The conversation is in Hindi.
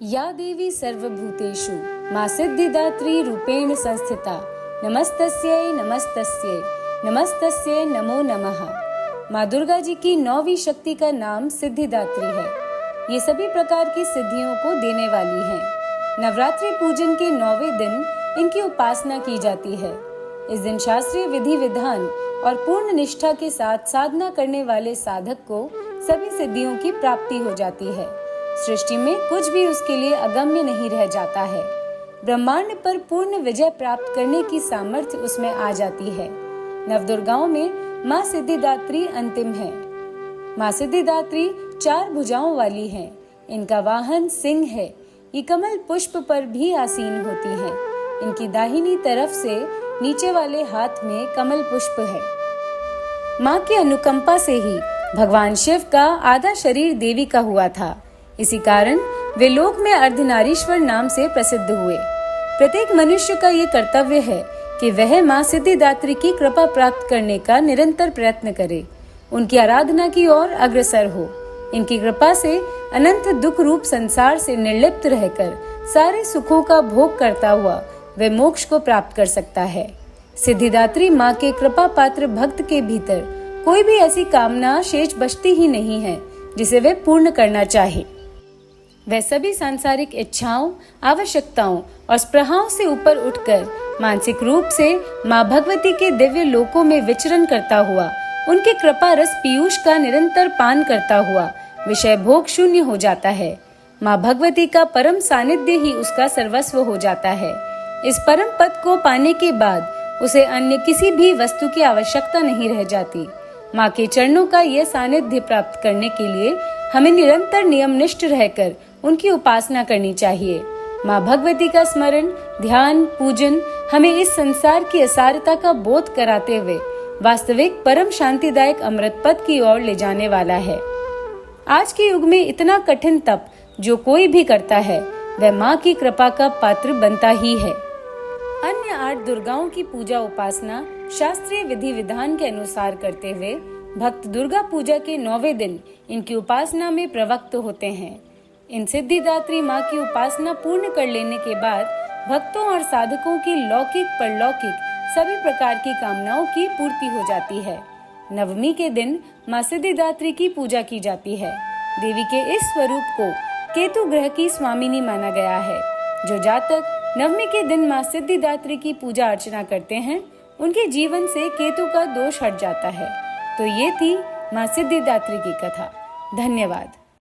या देवी सर्वभूतेषु मां सिद्धिदात्री रूपेण संस्थिता नमस्तस्यै नमस्तस्यै नमस्तस्यै नमो नमः। माँ दुर्गा जी की 9वीं शक्ति का नाम सिद्धिदात्री है। ये सभी प्रकार की सिद्धियों को देने वाली है। नवरात्रि पूजन के 9वें दिन इनकी उपासना की जाती है। इस दिन शास्त्रीय विधि विधान और पूर्ण निष्ठा के साथ साधना करने वाले साधक को सभी सिद्धियों की प्राप्ति हो जाती है। सृष्टि में कुछ भी उसके लिए अगम्य नहीं रह जाता है। ब्रह्मांड पर पूर्ण विजय प्राप्त करने की सामर्थ्य उसमें आ जाती है। नवदुर्गाओं में माँ सिद्धिदात्री अंतिम है। माँ सिद्धिदात्री 4 भुजाओं वाली हैं। इनका वाहन सिंह है। ये कमल पुष्प पर भी आसीन होती हैं। इनकी दाहिनी तरफ से नीचे वाले हाथ में कमल पुष्प है। माँ की अनुकंपा से ही भगवान शिव का आधा शरीर देवी का हुआ था। इसी कारण वे लोक में अर्धनारीश्वर नाम से प्रसिद्ध हुए। प्रत्येक मनुष्य का ये कर्तव्य है कि वह माँ सिद्धिदात्री की कृपा प्राप्त करने का निरंतर प्रयत्न करे, उनकी आराधना की ओर अग्रसर हो। इनकी कृपा से अनंत दुख रूप संसार से निर्लिप्त रहकर सारे सुखों का भोग करता हुआ वह मोक्ष को प्राप्त कर सकता है। सिद्धिदात्री माँ के कृपा पात्र भक्त के भीतर कोई भी ऐसी कामना शेष बचती ही नहीं है जिसे वे पूर्ण करना चाहे। वह सभी सांसारिक इच्छाओं, आवश्यकताओं और स्पृहाओं से ऊपर उठकर मानसिक रूप से माँ भगवती के दिव्य लोकों में विचरण करता हुआ, उनके कृपा रस पीयूष का निरंतर पान करता हुआ विषय भोग शून्य हो जाता है। माँ भगवती का परम सानिध्य ही उसका सर्वस्व हो जाता है। इस परम पद को पाने के बाद उसे अन्य किसी भी वस्तु की आवश्यकता नहीं रह जाती। माँ के चरणों का यह सानिध्य प्राप्त करने के लिए हमें निरंतर नियमनिष्ठ रहकर उनकी उपासना करनी चाहिए। माँ भगवती का स्मरण, ध्यान, पूजन हमें इस संसार की असारता का बोध कराते हुए वास्तविक परम शांतिदायक अमृत पद की ओर ले जाने वाला है। आज के युग में इतना कठिन तप जो कोई भी करता है वह माँ की कृपा का पात्र बनता ही है। अन्य 8 दुर्गाओं की पूजा उपासना शास्त्रीय विधि विधान के अनुसार करते हुए भक्त दुर्गा पूजा के 9वें दिन इनकी उपासना में प्रवक्त होते हैं। इन सिद्धिदात्री माँ की उपासना पूर्ण कर लेने के बाद भक्तों और साधकों की लौकिक परलौकिक सभी प्रकार की कामनाओं की पूर्ति हो जाती है। नवमी के दिन माँ सिद्धिदात्री की पूजा की जाती है। देवी के इस स्वरूप को केतु ग्रह की स्वामिनी माना गया है। जो जातक नवमी के दिन माँ सिद्धिदात्री की पूजा अर्चना करते हैं उनके जीवन से केतु का दोष हट जाता है। तो ये थी माँ सिद्धिदात्री की कथा। धन्यवाद।